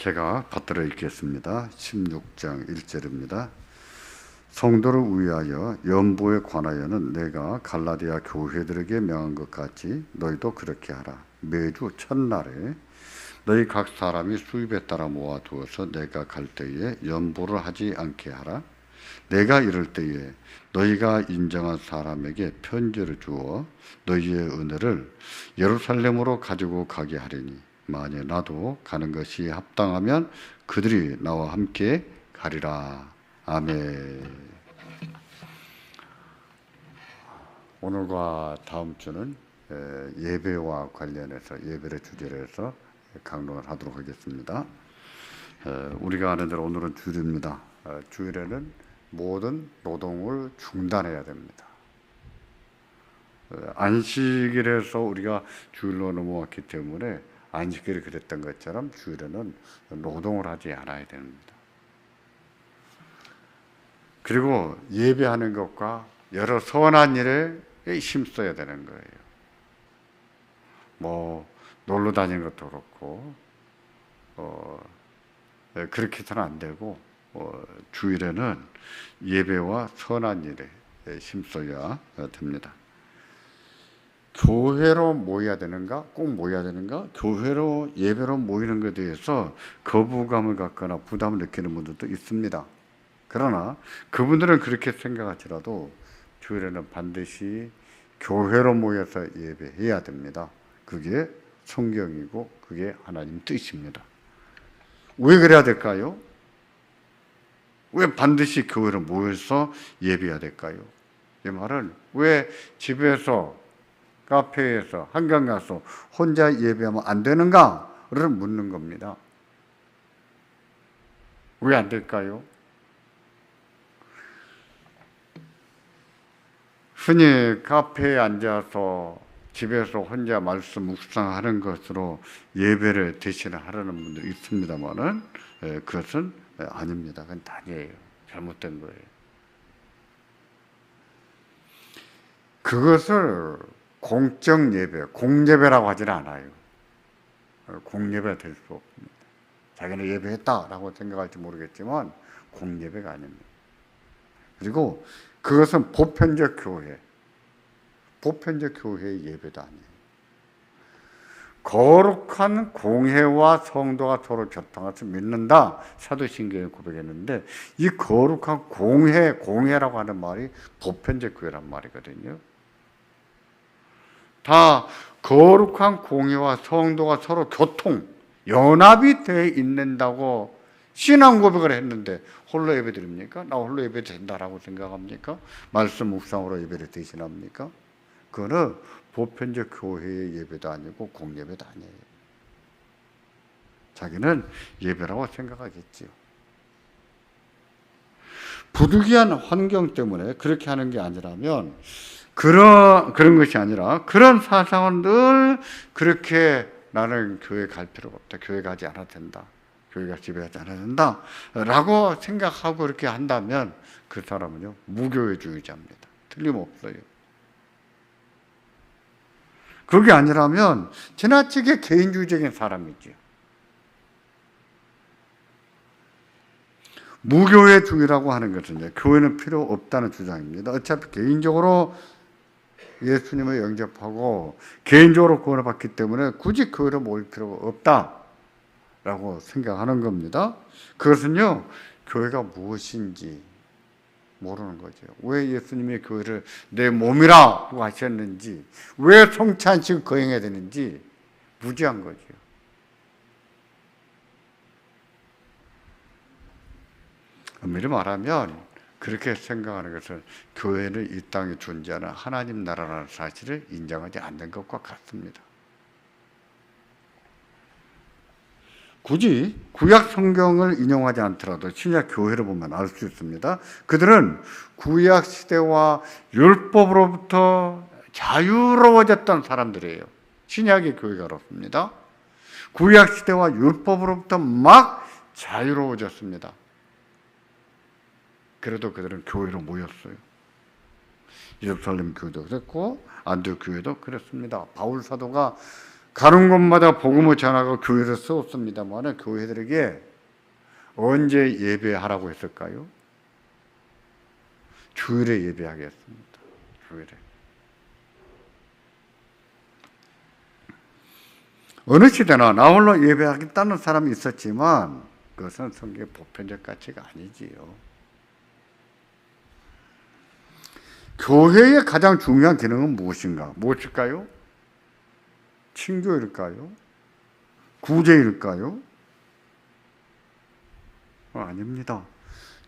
제가 받들어 읽겠습니다. 16장 1절입니다. 성도를 위하여 연보에 관하여는 내가 갈라디아 교회들에게 명한 것 같이 너희도 그렇게 하라. 매주 첫날에 너희 각 사람이 수입에 따라 모아두어서 내가 갈 때에 연보를 하지 않게 하라. 내가 이럴 때에 너희가 인정한 사람에게 편지를 주어 너희의 은혜를 예루살렘으로 가지고 가게 하리니 만일 나도 가는 것이 합당하면 그들이 나와 함께 가리라. 아멘. 오늘과 다음 주는 예배와 관련해서 예배를 주제로 해서 강론을 하도록 하겠습니다. 우리가 아는 대로 오늘은 주일입니다. 주일에는 모든 노동을 중단해야 됩니다. 안식일에서 우리가 주일로 넘어왔기 때문에 안식일이 그랬던 것처럼 주일에는 노동을 하지 않아야 됩니다. 그리고 예배하는 것과 여러 선한 일에 힘써야 되는 거예요. 뭐 놀러 다니는 것도 그렇고 그렇게 해서는 안 되고 주일에는 예배와 선한 일에 힘써야 됩니다. 교회로 모여야 되는가? 꼭 모여야 되는가? 교회로 예배로 모이는 것에 대해서 거부감을 갖거나 부담을 느끼는 분들도 있습니다. 그러나 그분들은 그렇게 생각할지라도 주일에는 반드시 교회로 모여서 예배해야 됩니다. 그게 성경이고 그게 하나님 뜻입니다. 왜 그래야 될까요? 왜 반드시 교회로 모여서 예배해야 될까요? 이 말은 왜 집에서 카페에서 한강 가서 혼자 예배하면 안 되는가를 묻는 겁니다. 왜 안 될까요? 흔히 카페에 앉아서 집에서 혼자 말씀 묵상하는 것으로 예배를 대신하려는 분들이 있습니다만은 그것은 아닙니다. 그건 아니에요. 잘못된 거예요. 그것을 공적 예배, 공예배라고 하지는 않아요. 공예배가 될 수 없습니다. 자기는 예배했다라고 생각할지 모르겠지만 공예배가 아닙니다. 그리고 그것은 보편적 교회, 보편적 교회의 예배도 아니에요. 거룩한 공회와 성도가 서로 교통해서 믿는다. 사도신경에 고백했는데 이 거룩한 공회라고 하는 말이 보편적 교회란 말이거든요. 다 거룩한 공회와 성도가 서로 연합이 되어 있는다고 신앙 고백을 했는데 홀로 예배 드립니까? 나 홀로 예배 된다라고 생각합니까? 말씀 묵상으로 예배를 대신합니까? 그거는 보편적 교회의 예배도 아니고 공예배도 아니에요. 자기는 예배라고 생각하겠지요. 부득이한 환경 때문에 그렇게 하는 게 아니라면 그런 것이 아니라 그런 사상은 늘 그렇게 나는 교회 갈 필요가 없다. 교회 가지 않아도 된다. 교회가 집에 가지 않아도 된다. 라고 생각하고 그렇게 한다면 그 사람은요, 무교회주의자입니다. 틀림없어요. 그게 아니라면 지나치게 개인주의적인 사람이죠. 무교회주의라고 하는 것은 교회는 필요 없다는 주장입니다. 어차피 개인적으로 예수님을 영접하고 개인적으로 구원을 받기 때문에 굳이 교회로 모일 필요가 없다라고 생각하는 겁니다. 그것은요, 교회가 무엇인지 모르는 거죠. 왜 예수님이 교회를 내 몸이라고 하셨는지, 왜 성찬식을 거행해야 되는지 무지한 거죠. 엄밀히 말하면 그렇게 생각하는 것은 교회는 이 땅에 존재하는 하나님 나라라는 사실을 인정하지 않는 것과 같습니다. 굳이 구약 성경을 인용하지 않더라도 신약 교회를 보면 알 수 있습니다. 그들은 구약 시대와 율법으로부터 자유로워졌던 사람들이에요. 신약의 교회가 그렇습니다. 구약 시대와 율법으로부터 막 자유로워졌습니다. 그래도 그들은 교회로 모였어요. 예루살렘 교회도 그랬고 안디옥 교회도 그랬습니다. 바울 사도가 가는 곳마다 복음을 전하고 교회를 세웠습니다만 교회들에게 언제 예배하라고 했을까요? 주일에 예배하겠습니다. 주일에. 어느 시대나 나 홀로 예배하겠다는 사람이 있었지만 그것은 성경의 보편적 가치가 아니지요. 교회의 가장 중요한 기능은 무엇인가? 무엇일까요? 친교일까요? 구제일까요? 아닙니다.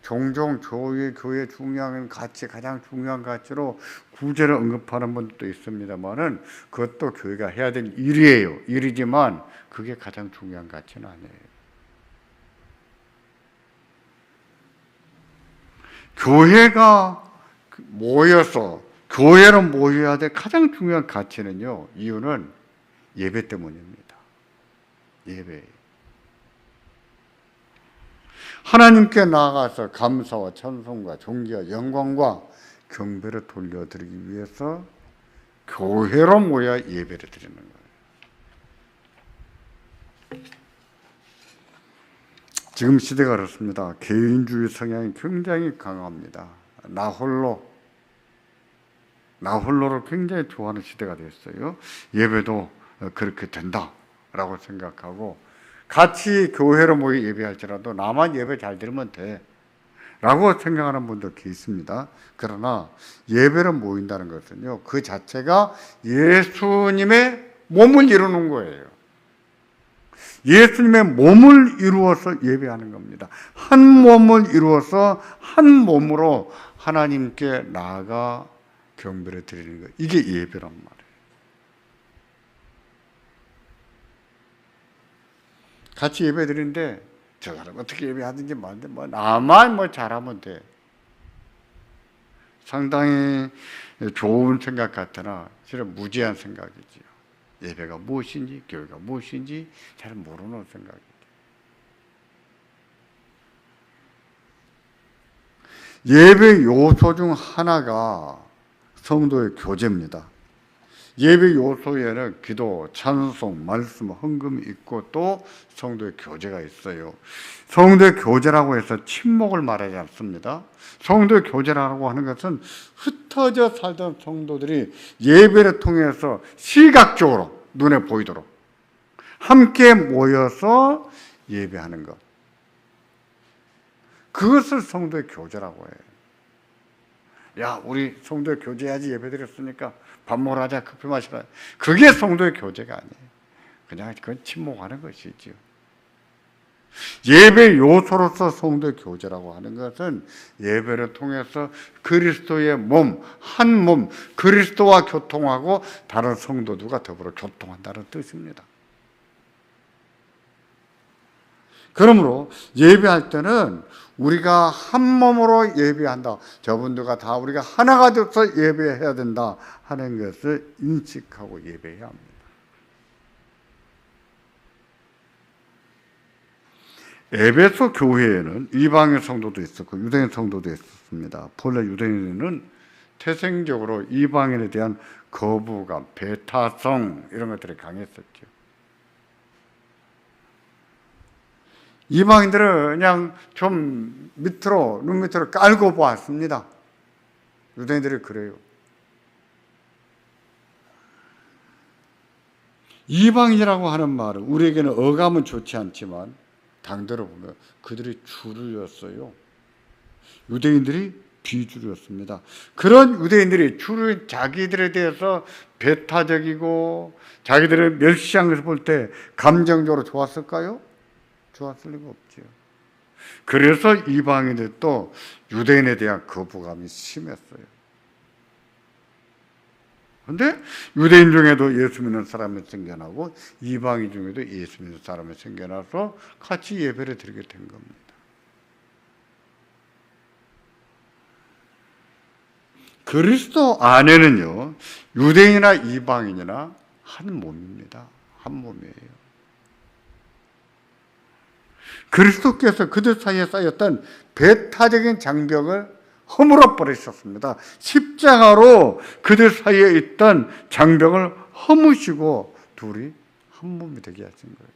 종종 교회 중요한 가치, 가장 중요한 가치로 구제를 언급하는 분들도 있습니다만은 그것도 교회가 해야 될 일이에요. 일이지만 그게 가장 중요한 가치는 아니에요. 교회가 모여서 교회로 모여야 될 가장 중요한 가치는요. 이유는 예배 때문입니다. 예배. 하나님께 나아가서 감사와 찬송과 존귀와 영광과 경배를 돌려드리기 위해서 교회로 모여 예배를 드리는 거예요. 지금 시대가 그렇습니다. 개인주의 성향이 굉장히 강합니다. 나 홀로를 굉장히 좋아하는 시대가 됐어요. 예배도 그렇게 된다라고 생각하고 같이 교회로 모여 예배할지라도 나만 예배 잘 드리면 돼 라고 생각하는 분도 계십니다. 그러나 예배로 모인다는 것은요, 그 자체가 예수님의 몸을 이루는 거예요. 예수님의 몸을 이루어서 예배하는 겁니다. 한 몸을 이루어서 한 몸으로 하나님께 나아가 경배를 드리는 거예요. 이게 예배란 말이에요. 같이 예배 드리는데 저 사람 어떻게 예배하든지 뭐 나만 잘하면 돼. 상당히 좋은 생각 같으나 실은 무지한 생각이지요. 예배가 무엇인지 교회가 무엇인지 잘 모르는 생각이죠. 예배 요소 중 하나가 성도의 교제입니다. 예배 요소에는 기도, 찬송, 말씀, 헌금이 있고 또 성도의 교제가 있어요. 성도의 교제라고 해서 침묵을 말하지 않습니다. 성도의 교제라고 하는 것은 흩어져 살던 성도들이 예배를 통해서 시각적으로 눈에 보이도록 함께 모여서 예배하는 것. 그것을 성도의 교제라고 해요. 야, 우리 성도의 교제해야지 예배드렸으니까 밥 먹으러 하자, 커피 마시라. 그게 성도의 교제가 아니에요. 그냥 그건 침묵하는 것이지요. 예배 요소로서 성도의 교제라고 하는 것은 예배를 통해서 그리스도의 몸, 한 몸, 그리스도와 교통하고 다른 성도들과 더불어 교통한다는 뜻입니다. 그러므로 예배할 때는 우리가 한 몸으로 예배한다. 저분들과 다 우리가 하나가 돼서 예배해야 된다 하는 것을 인식하고 예배해야 합니다. 에베소 교회에는 이방인 성도도 있었고 유대인 성도도 있었습니다. 본래 유대인은 태생적으로 이방인에 대한 거부감, 배타성 이런 것들이 강했었죠. 이방인들은 그냥 좀 밑으로, 눈 밑으로 깔고 보았습니다. 유대인들이 그래요. 이방인이라고 하는 말은 우리에게는 어감은 좋지 않지만 당대로 보면 그들이 주류였어요. 유대인들이 비주류였습니다. 그런 유대인들이 주류 자기들에 대해서 배타적이고 자기들을 멸시한 것을 볼 때 감정적으로 좋았을까요? 좋았을 리가 없죠. 그래서 이방인들도 유대인에 대한 거부감이 심했어요. 그런데 유대인 중에도 예수 믿는 사람이 생겨나고 이방인 중에도 예수 믿는 사람이 생겨나서 같이 예배를 드리게 된 겁니다. 그리스도 안에는요, 유대인이나 이방인이나 한 몸입니다. 한 몸이에요. 그리스도께서 그들 사이에 쌓였던 배타적인 장벽을 허물어 버리셨습니다. 십자가로 그들 사이에 있던 장벽을 허무시고 둘이 한 몸이 되게 하신 거예요.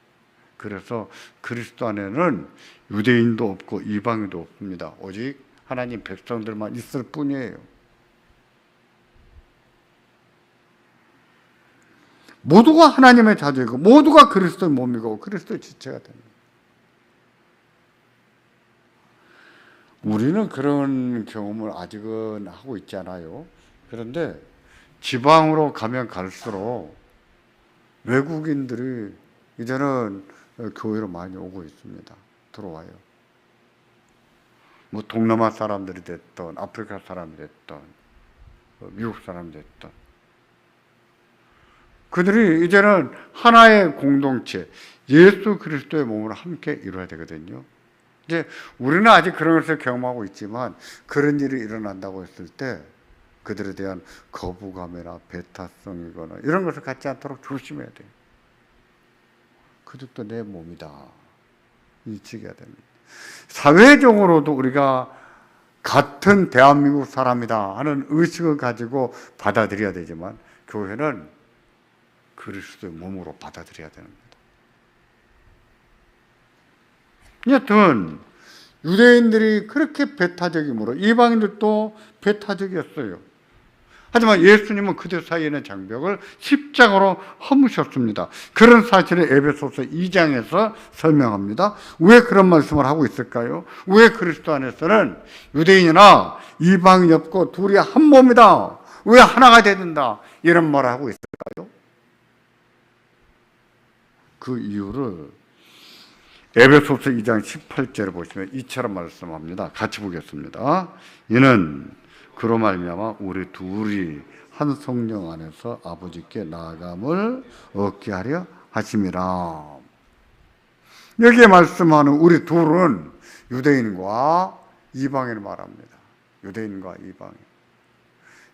그래서 그리스도 안에는 유대인도 없고 이방인도 없습니다. 오직 하나님 백성들만 있을 뿐이에요. 모두가 하나님의 자녀이고 모두가 그리스도의 몸이고 그리스도의 지체가 됩니다. 우리는 그런 경험을 아직은 하고 있지 않아요. 그런데 지방으로 가면 갈수록 외국인들이 이제는 교회로 많이 오고 있습니다. 들어와요. 뭐 동남아 사람들이 됐던 아프리카 사람이 됐던 미국 사람이 됐던 그들이 이제는 하나의 공동체 예수 그리스도의 몸으로 함께 이루어야 되거든요. 이제 우리는 아직 그런 것을 경험하고 있지만 그런 일이 일어난다고 했을 때 그들에 대한 거부감이나 배타성이거나 이런 것을 갖지 않도록 조심해야 돼요. 그들도 내 몸이다. 인식해야 됩니다. 사회적으로도 우리가 같은 대한민국 사람이다 하는 의식을 가지고 받아들여야 되지만 교회는 그리스도의 몸으로 받아들여야 됩니다. 여튼 유대인들이 그렇게 배타적이므로 이방인들도 배타적이었어요. 하지만 예수님은 그들 사이에 있는 장벽을 십자가로 허무셨습니다. 그런 사실을 에베소서 2장에서 설명합니다. 왜 그런 말씀을 하고 있을까요? 왜 그리스도 안에서는 유대인이나 이방인이 없고 둘이 한 몸이다. 왜 하나가 돼야 된다. 이런 말을 하고 있을까요? 그 이유를 에베소서 2장 18절을 보시면 이처럼 말씀합니다. 같이 보겠습니다. 이는 그로 말미암아 우리 둘이 한 성령 안에서 아버지께 나아감을 얻게 하려 하심이라. 여기에 말씀하는 우리 둘은 유대인과 이방인을 말합니다. 유대인과 이방인.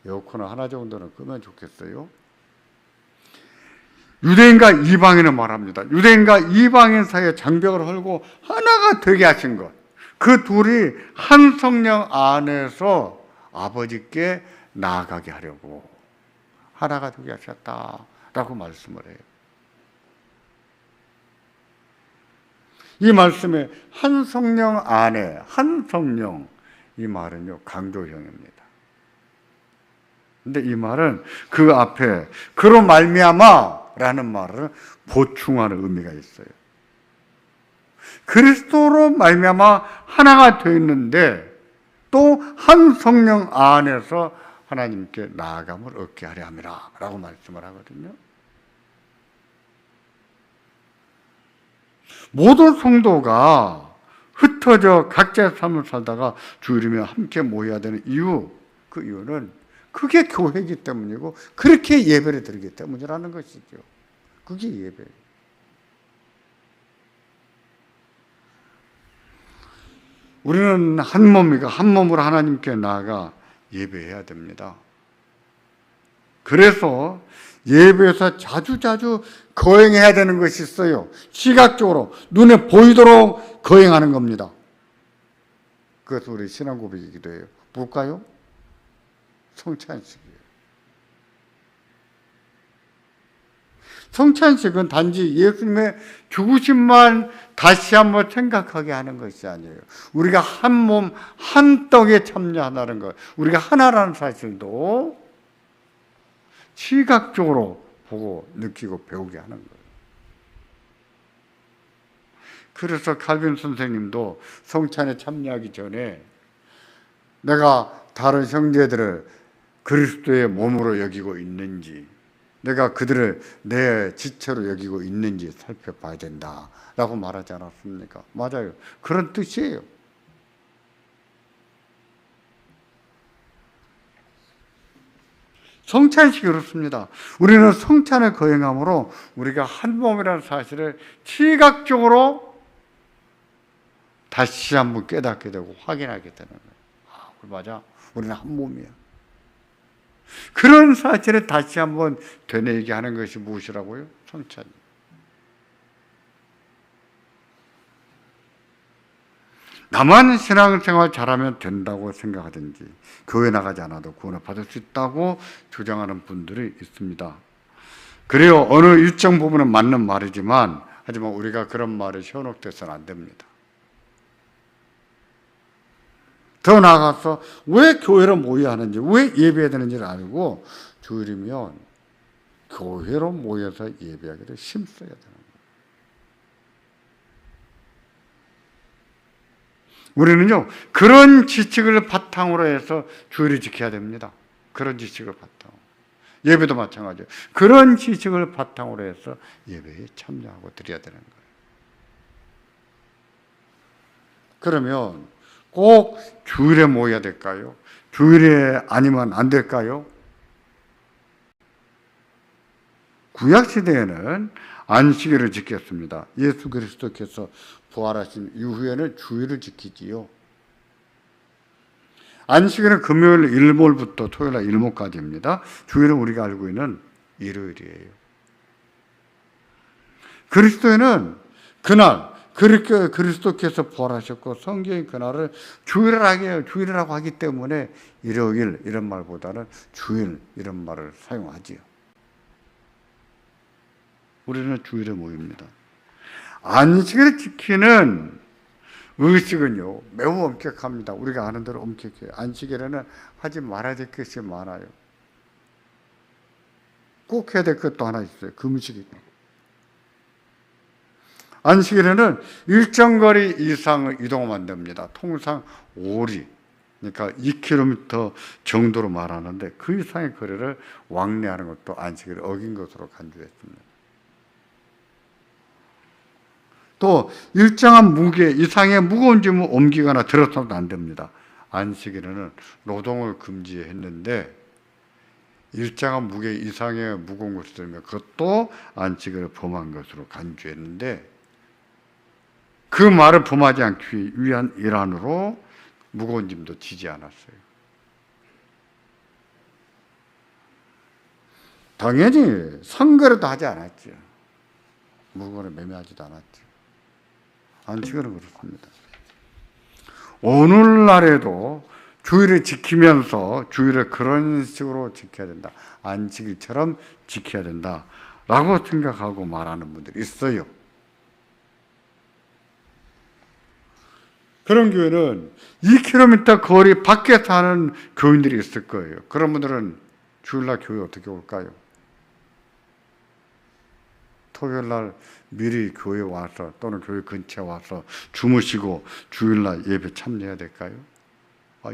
에어컨을 하나 정도는 끄면 좋겠어요. 유대인과 이방인을 말합니다. 유대인과 이방인 사이에 장벽을 헐고 하나가 되게 하신 것. 그 둘이 한 성령 안에서 아버지께 나아가게 하려고 하나가 되게 하셨다라고 말씀을 해요. 이 말씀에 한 성령 안에 한 성령 이 말은요 강조형입니다. 근데 이 말은 그 앞에 그로 말미암아 라는 말은 보충하는 의미가 있어요. 그리스도로 말미암아 하나가 되어 있는데 또 한 성령 안에서 하나님께 나아감을 얻게 하려 함이라 라고 말씀을 하거든요. 모든 성도가 흩어져 각자의 삶을 살다가 주 이름에 함께 모여야 되는 이유, 그 이유는 그게 교회이기 때문이고 그렇게 예배를 드리기 때문이라는 것이죠. 그게 예배예요. 우리는 한 몸이고 한 몸으로 하나님께 나아가 예배해야 됩니다. 그래서 예배에서 자주자주 거행해야 되는 것이 있어요. 시각적으로 눈에 보이도록 거행하는 겁니다. 그것도 우리 신앙 고백이기도 해요. 뭘까요? 성찬식이에요. 성찬식은 단지 예수님의 죽으심만 다시 한번 생각하게 하는 것이 아니에요. 우리가 한 몸, 한 떡에 참여한다는 것, 우리가 하나라는 사실도 시각적으로 보고 느끼고 배우게 하는 거예요. 그래서 칼빈 선생님도 성찬에 참여하기 전에 내가 다른 형제들을 그리스도의 몸으로 여기고 있는지, 내가 그들을 내 지체로 여기고 있는지 살펴봐야 된다라고 말하지 않았습니까? 맞아요. 그런 뜻이에요. 성찬식이 그렇습니다. 우리는 성찬을 거행함으로 우리가 한 몸이라는 사실을 시각적으로 다시 한번 깨닫게 되고 확인하게 되는 거예요. 아, 맞아. 우리는 한 몸이야. 그런 사실을 다시 한번 되뇌이게 하는 것이 무엇이라고요? 성찬. 나만 신앙생활 잘하면 된다고 생각하든지 교회 나가지 않아도 구원을 받을 수 있다고 주장하는 분들이 있습니다. 그래요. 어느 일정 부분은 맞는 말이지만, 하지만 우리가 그런 말에 현혹돼서는 안 됩니다. 더 나아가서 왜 교회로 모여야 하는지, 왜 예배해야 되는지를 알고 주일이면 교회로 모여서 예배하기를 힘써야 되는 거예요. 우리는요, 그런 지식을 바탕으로 해서 주일을 지켜야 됩니다. 그런 지식을 바탕으로. 예배도 마찬가지예요. 그런 지식을 바탕으로 해서 예배에 참여하고 드려야 되는 거예요. 그러면 꼭 주일에 모여야 될까요? 주일에 아니면 안 될까요? 구약시대에는 안식일을 지켰습니다. 예수 그리스도께서 부활하신 이후에는 주일을 지키지요. 안식일은 금요일 일몰부터 토요일 일몰까지입니다. 주일은 우리가 알고 있는 일요일이에요. 그리스도에는 그날, 그렇게 그리스도께서 부활하셨고 성경이 그날을 주일이라고 하기 때문에 일요일 이런 말보다는 주일 이런 말을 사용하지요. 우리는 주일에 모입니다. 안식일을 지키는 의식은요, 매우 엄격합니다. 우리가 아는 대로 엄격해요. 안식일에는 하지 말아야 될 것이 많아요. 꼭 해야 될 것도 하나 있어요. 금식이. 안식일에는 일정 거리 이상을 이동하면 안 됩니다. 통상 5리, 그러니까 2km 정도로 말하는데 그 이상의 거리를 왕래하는 것도 안식일을 어긴 것으로 간주했습니다. 또 일정한 무게 이상의 무거운 짐을 옮기거나 들어서도 안 됩니다. 안식일에는 노동을 금지했는데 일정한 무게 이상의 무거운 것을 들면 그것도 안식일을 범한 것으로 간주했는데 그 말을 범하지 않기 위한 일환으로 무거운 짐도 지지 않았어요. 당연히 상거래도 하지 않았죠. 물건을 매매하지도 않았죠. 안식일은 그렇습니다. 오늘날에도 주일을 지키면서 주일을 그런 식으로 지켜야 된다. 안식일처럼 지켜야 된다. 라고 생각하고 말하는 분들이 있어요. 그런 교회는 2km 거리 밖에서 하는 교인들이 있을 거예요. 그런 분들은 주일날 교회 어떻게 올까요? 토요일날 미리 교회 와서 또는 교회 근처에 와서 주무시고 주일날 예배 참여해야 될까요?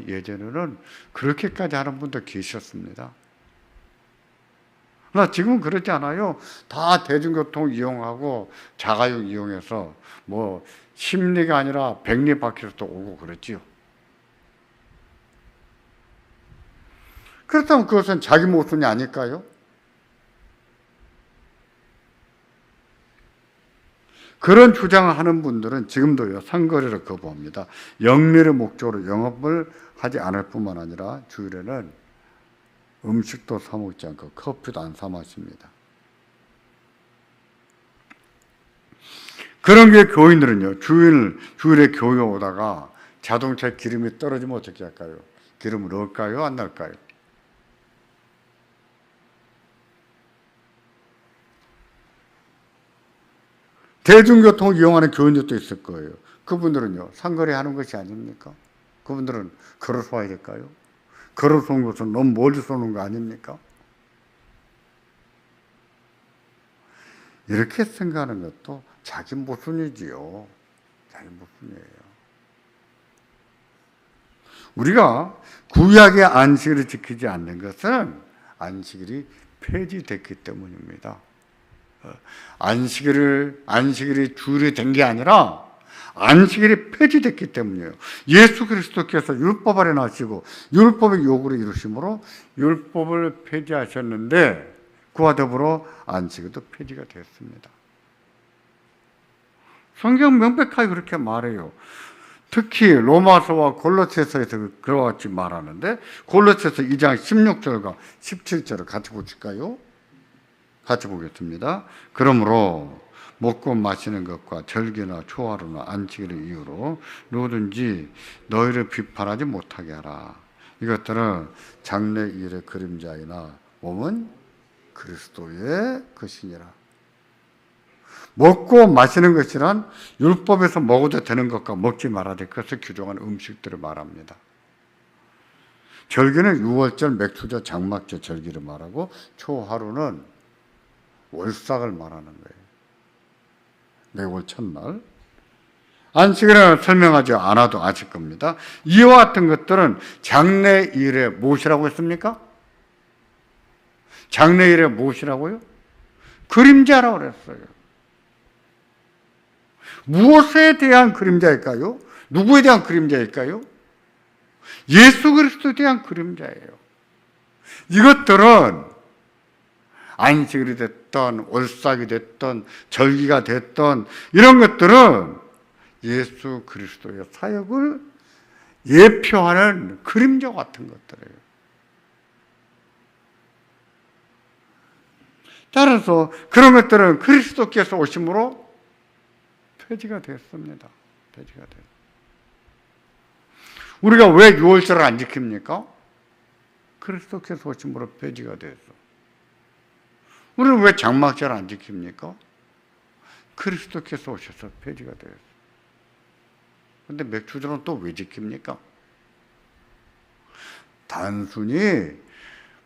예전에는 그렇게까지 하는 분도 계셨습니다. 그러나 지금은 그렇지 않아요. 다 대중교통 이용하고 자가용 이용해서 뭐 10리가 아니라 100리 밖에서도 오고 그랬지요. 그렇다면 그것은 자기 모순이 아닐까요? 그런 주장을 하는 분들은 지금도요, 상거래를 거부합니다. 영리를 목적으로 영업을 하지 않을 뿐만 아니라 주일에는 음식도 사 먹지 않고 커피도 안 사 마십니다. 그런 게 교인들은요, 주일에 교회 오다가 자동차에 기름이 떨어지면 어떻게 할까요? 기름을 넣을까요? 안 넣을까요? 대중교통을 이용하는 교인들도 있을 거예요. 그분들은요, 상거래 하는 것이 아닙니까? 그분들은 걸어서 와야 될까요? 걸어서 온 것은 너무 멀리서 오는 거 아닙니까? 이렇게 생각하는 것도 자기 모순이지요. 자기 모순이에요. 우리가 구약의 안식일을 지키지 않는 것은 안식일이 폐지됐기 때문입니다. 안식일이 주일이 된 게 아니라 안식일이 폐지됐기 때문이에요. 예수 그리스도께서 율법 아래 나시고 율법의 요구를 이루심으로 율법을 폐지하셨는데 그와 더불어 안식일도 폐지가 됐습니다. 성경 명백하게 그렇게 말해요. 특히 로마서와 골로새서에서 그와 같이 말하는데 골로새서 2장 16절과 17절을 같이 보실까요? 같이 보겠습니다. 그러므로 먹고 마시는 것과 절기나 초하루나 안식일의 이유로 누구든지 너희를 비판하지 못하게 하라. 이것들은 장래일의 그림자이나 몸은 그리스도의 것이니라. 먹고 마시는 것이란 율법에서 먹어도 되는 것과 먹지 말아야 될 것을 규정한 음식들을 말합니다. 절기는 유월절, 맥추절, 장막절 절기를 말하고 초하루는 월삭을 말하는 거예요. 매월 첫날. 안식일은 설명하지 않아도 아실 겁니다. 이와 같은 것들은 장래일에 무엇이라고 했습니까? 장래일에 무엇이라고요? 그림자라고 그랬어요. 무엇에 대한 그림자일까요? 누구에 대한 그림자일까요? 예수 그리스도에 대한 그림자예요. 이것들은 안식일이 됐던 월삭이 됐던 절기가 됐던 이런 것들은 예수 그리스도의 사역을 예표하는 그림자 같은 것들이에요. 따라서 그런 것들은 그리스도께서 오심으로 폐지가 됐습니다. 폐지가 됐습니다. 우리가 왜 유월절을 안 지킵니까? 그리스도께서 오심으로 폐지가 됐어. 우리는 왜 장막절을 안 지킵니까? 그리스도께서 오셔서 폐지가 됐어. 근데 맥주절은 또 왜 지킵니까? 단순히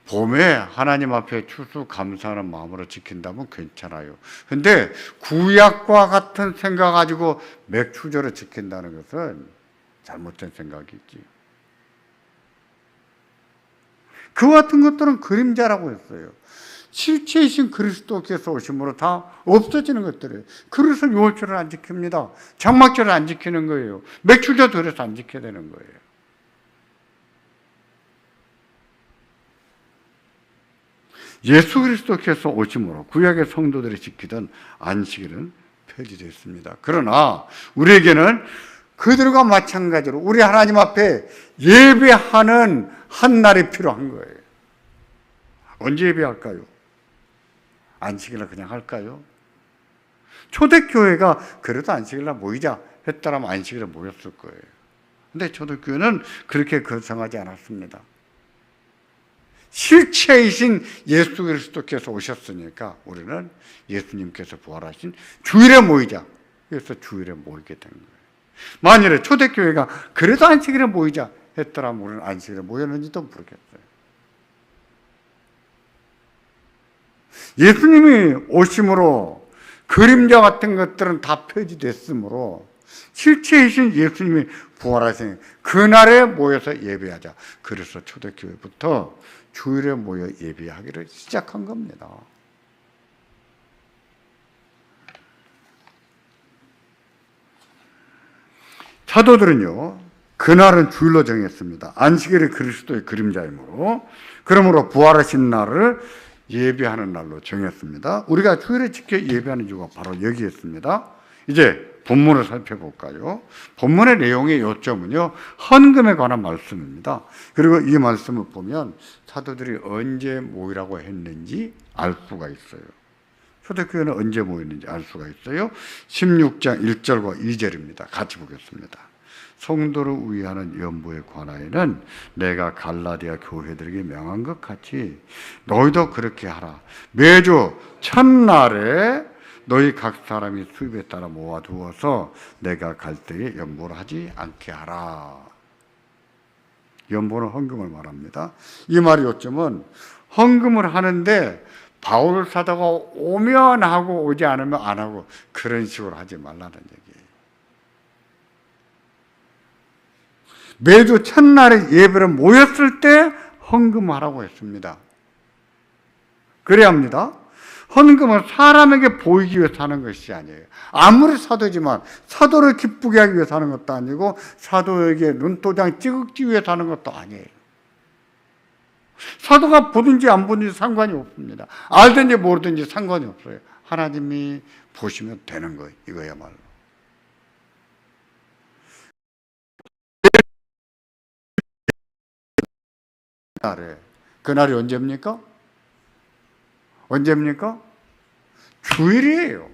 봄에 하나님 앞에 추수감사하는 마음으로 지킨다면 괜찮아요. 근데 구약과 같은 생각 가지고 맥주절을 지킨다는 것은 잘못된 생각이지. 그 같은 것들은 그림자라고 했어요. 실체이신 그리스도께서 오심으로 다 없어지는 것들이에요. 그래서 유월절을 안 지킵니다. 장막절을 안 지키는 거예요. 맥주절도 그래서 안 지켜야 되는 거예요. 예수 그리스도께서 오심으로 구약의 성도들이 지키던 안식일은 폐지됐습니다. 그러나 우리에게는 그들과 마찬가지로 우리 하나님 앞에 예배하는 한 날이 필요한 거예요. 언제 예배할까요? 안식일날 그냥 할까요? 초대교회가 그래도 안식일날 모이자 했다라면 안식일에 모였을 거예요. 근데 초대교회는 그렇게 결정하지 않았습니다. 실체이신 예수 그리스도께서 오셨으니까 우리는 예수님께서 부활하신 주일에 모이자. 그래서 주일에 모이게 된 거예요. 만일에 초대교회가 그래도 안식일에 모이자 했더라면 우리는 안식일에 모였는지도 모르겠어요. 예수님이 오심으로 그림자 같은 것들은 다 폐지됐으므로 실체이신 예수님이 부활하신 그날에 모여서 예배하자. 그래서 초대교회부터 주일에 모여 예배하기를 시작한 겁니다. 사도들은요, 그날은 주일로 정했습니다. 안식일이 그리스도의 그림자이므로, 그러므로 부활하신 날을 예배하는 날로 정했습니다. 우리가 주일에 지켜 예배하는 이유가 바로 여기였습니다. 이제 본문을 살펴볼까요? 본문의 내용의 요점은요, 헌금에 관한 말씀입니다. 그리고 이 말씀을 보면 사도들이 언제 모이라고 했는지 알 수가 있어요. 초대교회는 언제 모였는지 알 수가 있어요. 16장 1절과 2절입니다. 같이 보겠습니다. 성도를 위하는 연보에 관하여는 내가 갈라디아 교회들에게 명한 것 같이 너희도 그렇게 하라. 매주 첫날에 너희 각 사람이 수입에 따라 모아두어서 내가 갈 때에 연보를 하지 않게 하라. 연보는 헌금을 말합니다. 이 말의 요점은 헌금을 하는데 바울 사도가 오면 하고 오지 않으면 안 하고 그런 식으로 하지 말라는 얘기예요. 매주 첫날에 예배를 모였을 때 헌금하라고 했습니다. 그래야 합니다. 헌금은 사람에게 보이기 위해서 하는 것이 아니에요. 아무리 사도지만 사도를 기쁘게 하기 위해서 하는 것도 아니고 사도에게 눈도장 찍기 위해서 하는 것도 아니에요. 사도가 보든지 안 보든지 상관이 없습니다. 알든지 모르든지 상관이 없어요. 하나님이 보시면 되는 거예요. 이거야말로. 그날이 언제입니까? 언제입니까? 주일이에요.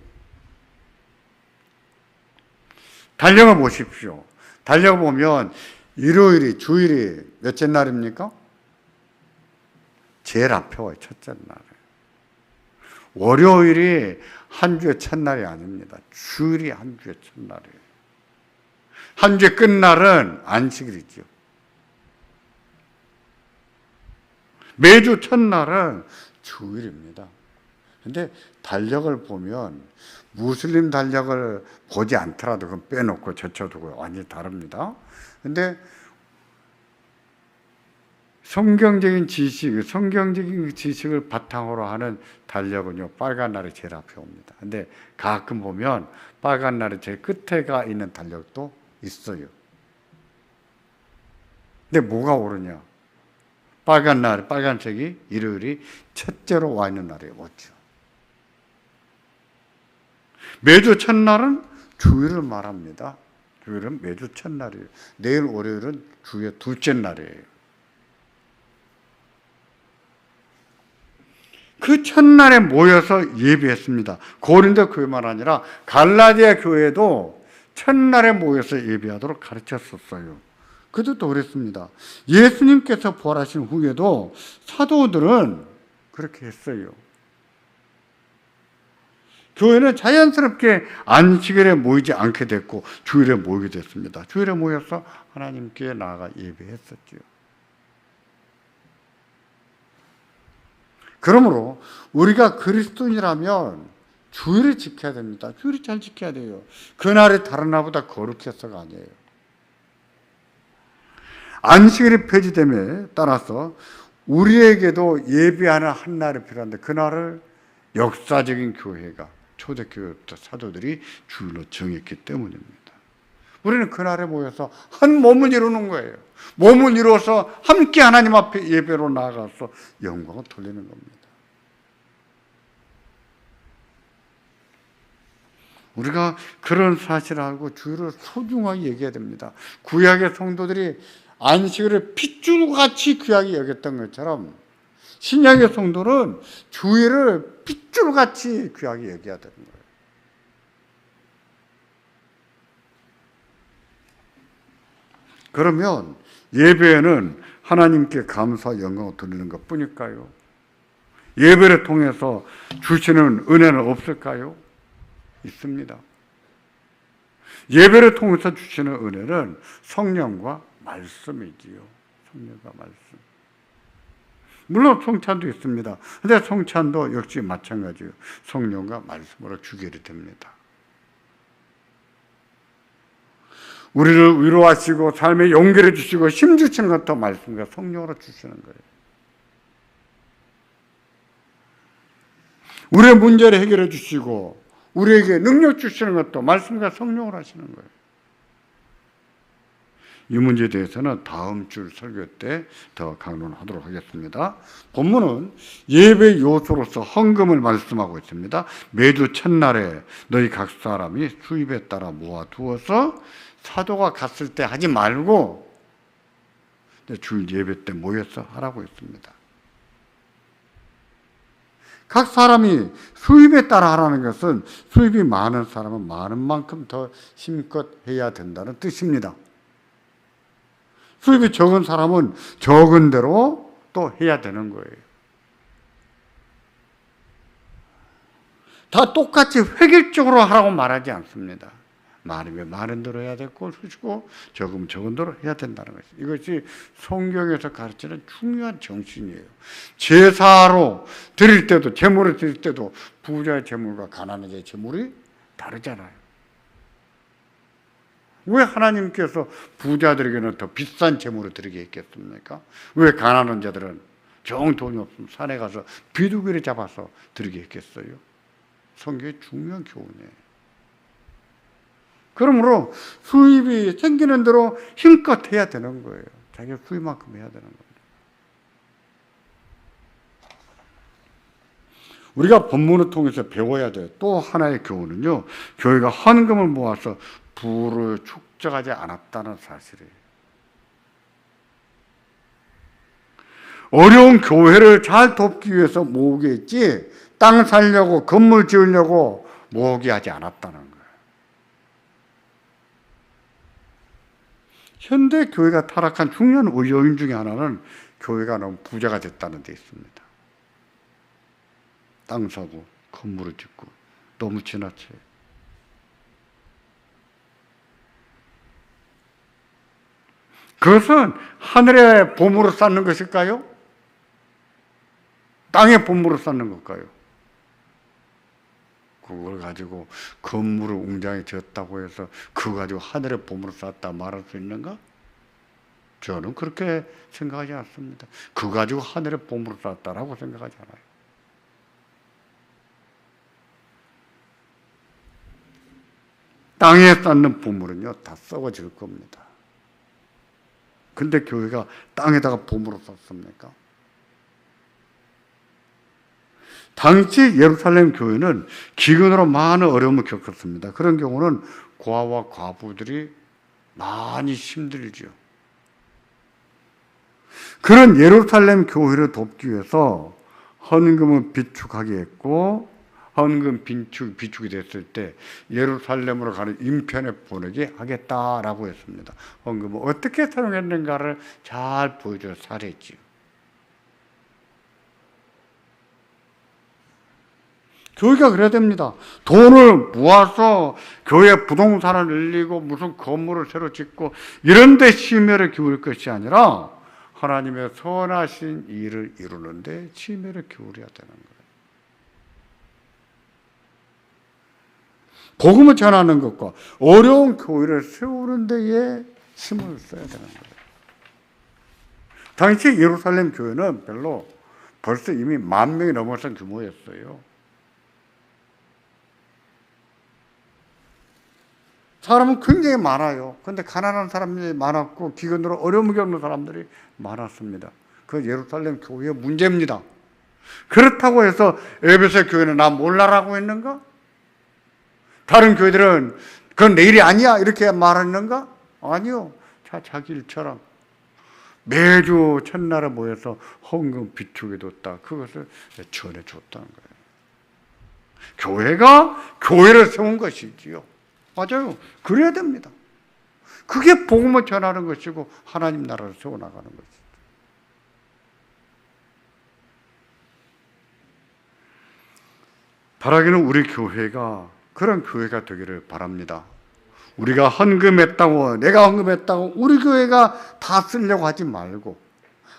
달력을 보십시오. 달력을 보면 일요일이, 주일이 몇째 날입니까? 제일 앞에 와요. 첫째 날. 월요일이 한 주의 첫날이 아닙니다. 주일이 한 주의 첫날이에요. 한 주의 끝날은 안식일이죠. 매주 첫날은 주일입니다. 근데 달력을 보면 무슬림 달력을 보지 않더라도 그건 빼놓고 제쳐두고 완전히 다릅니다. 근데 성경적인 지식을 바탕으로 하는 달력은요, 빨간 날이 제일 앞에 옵니다. 근데 가끔 보면 빨간 날이 제일 끝에 가 있는 달력도 있어요. 근데 뭐가 오르냐? 빨간색이 일요일이 첫째로 와 있는 날이 오죠. 매주 첫날은 주일을 말합니다. 주일은 매주 첫날이에요. 내일 월요일은 주의 둘째 날이에요. 그 첫날에 모여서 예배했습니다. 고린도 교회만 아니라 갈라디아 교회도 첫날에 모여서 예배하도록 가르쳤었어요. 그것도 그랬습니다. 예수님께서 부활하신 후에도 사도들은 그렇게 했어요. 교회는 자연스럽게 안식일에 모이지 않게 됐고 주일에 모이게 됐습니다. 주일에 모여서 하나님께 나아가 예배했었죠. 그러므로 우리가 그리스도인이라면 주일을 지켜야 됩니다. 주일을 잘 지켜야 돼요. 그날이 다른 날보다 거룩해서가 아니에요. 안식일이 폐지됨에 따라서 우리에게도 예배하는 한 날이 필요한데 그날을 역사적인 교회가 초대교회부터 사도들이 주일로 정했기 때문입니다. 우리는 그날에 모여서 한 몸을 이루는 거예요. 몸을 이루어서 함께 하나님 앞에 예배로 나아가서 영광을 돌리는 겁니다. 우리가 그런 사실을 알고 주일을 소중하게 얘기해야 됩니다. 구약의 성도들이 안식일을 핏줄같이 귀하게 여겼던 것처럼 신약의 성도는 주일을 핏줄같이 귀하게 여겨야 되는 거예요. 그러면 예배에는 하나님께 감사와 영광을 드리는 것 뿐일까요? 예배를 통해서 주시는 은혜는 없을까요? 있습니다. 예배를 통해서 주시는 은혜는 성령과 말씀이지요. 성령과 말씀. 물론 성찬도 있습니다. 그런데 성찬도 역시 마찬가지예요. 성령과 말씀으로 주게 됩니다. 우리를 위로하시고 삶에 용기를 주시고 힘 주시는 것도 말씀과 성령으로 주시는 거예요. 우리의 문제를 해결해 주시고 우리에게 능력 주시는 것도 말씀과 성령으로 하시는 거예요. 이 문제에 대해서는 다음 주 설교 때 더 강론하도록 하겠습니다. 본문은 예배 요소로서 헌금을 말씀하고 있습니다. 매주 첫날에 너희 각 사람이 수입에 따라 모아두어서 사도가 갔을 때 하지 말고 주일 예배 때 모여서 하라고 했습니다. 각 사람이 수입에 따라 하라는 것은 수입이 많은 사람은 많은 만큼 더 힘껏 해야 된다는 뜻입니다. 수입이 적은 사람은 적은 대로 또 해야 되는 거예요. 다 똑같이 획일적으로 하라고 말하지 않습니다. 많으면 많은 대로 해야 될 것이고 적으면 적은 대로 해야 된다는 것이죠. 이것이 성경에서 가르치는 중요한 정신이에요. 제사로 드릴 때도 제물을 드릴 때도 부자의 제물과 가난한 자의 제물이 다르잖아요. 왜 하나님께서 부자들에게는 더 비싼 제물을 드리게 했겠습니까? 왜 가난한 자들은 정 돈이 없으면 산에 가서 비둘기를 잡아서 드리게 했겠어요? 성경의 중요한 교훈이에요. 그러므로 수입이 생기는 대로 힘껏 해야 되는 거예요. 자기가 수입만큼 해야 되는 겁니다. 우리가 본문을 통해서 배워야 돼요. 또 하나의 교훈은요, 교회가 헌금을 모아서 부를 축적하지 않았다는 사실이에요. 어려운 교회를 잘 돕기 위해서 모으게 했지 땅 살려고 건물 지으려고 모으게 하지 않았다는 거예요. 현대 교회가 타락한 중요한 요인 중에 하나는 교회가 너무 부자가 됐다는 데 있습니다. 땅 사고 건물을 짓고 너무 지나쳐요. 그것은 하늘의 보물을 쌓는 것일까요? 땅의 보물을 쌓는 걸까요? 그걸 가지고 건물을 웅장히 지었다고 해서 그거 가지고 하늘의 보물을 쌓았다 말할 수 있는가? 저는 그렇게 생각하지 않습니다. 그거 가지고 하늘의 보물을 쌓았다라고 생각하지 않아요. 땅에 쌓는 보물은요, 다 썩어질 겁니다. 근데 교회가 땅에다가 보물을 쌓습니까? 당시 예루살렘 교회는 기근으로 많은 어려움을 겪었습니다. 그런 경우는 고아와 과부들이 많이 힘들죠. 그런 예루살렘 교회를 돕기 위해서 헌금을 비축하게 했고, 헌금 비축이 됐을 때 예루살렘으로 가는 인편에 보내게 하겠다라고 했습니다. 헌금을 어떻게 사용했는가를 잘 보여줘서 잘했지요. 교회가 그래야 됩니다. 돈을 모아서 교회 부동산을 늘리고 무슨 건물을 새로 짓고 이런 데 심혈을 기울일 것이 아니라 하나님의 선하신 일을 이루는데 심혈을 기울여야 되는 거예요. 복음을 전하는 것과 어려운 교회를 세우는 데에 힘을 써야 되는 거예요. 당시 예루살렘 교회는 벌써 이미 10,000명이 넘어선 규모였어요. 사람은 굉장히 많아요. 그런데 가난한 사람들이 많았고 기근으로 어려움을 겪는 사람들이 많았습니다. 그 예루살렘 교회의 문제입니다. 그렇다고 해서 에베소 교회는 나 몰라라고 했는가? 다른 교회들은 그건 내 일이 아니야 이렇게 말했는가? 아니요. 자기 일처럼 매주 첫날에 모여서 헌금 비축해 뒀다. 그것을 전해줬다는 거예요. 교회가 교회를 세운 것이지요. 맞아요. 그래야 됩니다. 그게 복음을 전하는 것이고 하나님 나라를 세워나가는 것이죠. 바라기는 우리 교회가 그런 교회가 되기를 바랍니다. 우리가 헌금했다고, 내가 헌금했다고 우리 교회가 다 쓰려고 하지 말고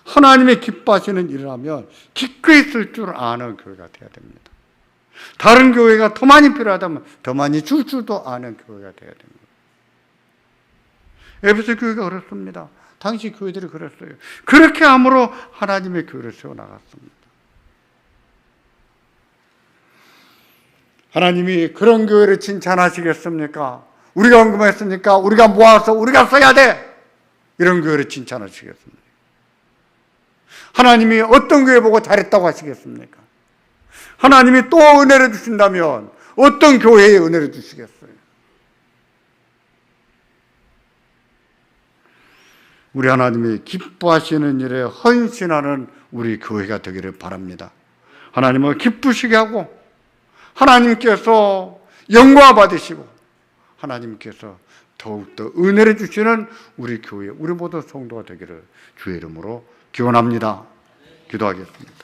하나님의 기뻐하시는 일을 하면 기꺼이 쓸 줄 아는 교회가 되어야 됩니다. 다른 교회가 더 많이 필요하다면 더 많이 줄 줄도 아는 교회가 되어야 됩니다. 에베소 교회가 그렇습니다. 당시 교회들이 그랬어요. 그렇게 함으로 하나님의 교회를 세워나갔습니다. 하나님이 그런 교회를 칭찬하시겠습니까? 우리가 헌금했으니까 우리가 모아서 우리가 써야 돼! 이런 교회를 칭찬하시겠습니까? 하나님이 어떤 교회 보고 잘했다고 하시겠습니까? 하나님이 또 은혜를 주신다면 어떤 교회에 은혜를 주시겠어요? 우리 하나님이 기뻐하시는 일에 헌신하는 우리 교회가 되기를 바랍니다. 하나님을 기쁘시게 하고 하나님께서 영광 받으시고 하나님께서 더욱더 은혜를 주시는 우리 교회, 우리 모두 성도가 되기를 주의 이름으로 기원합니다. 기도하겠습니다.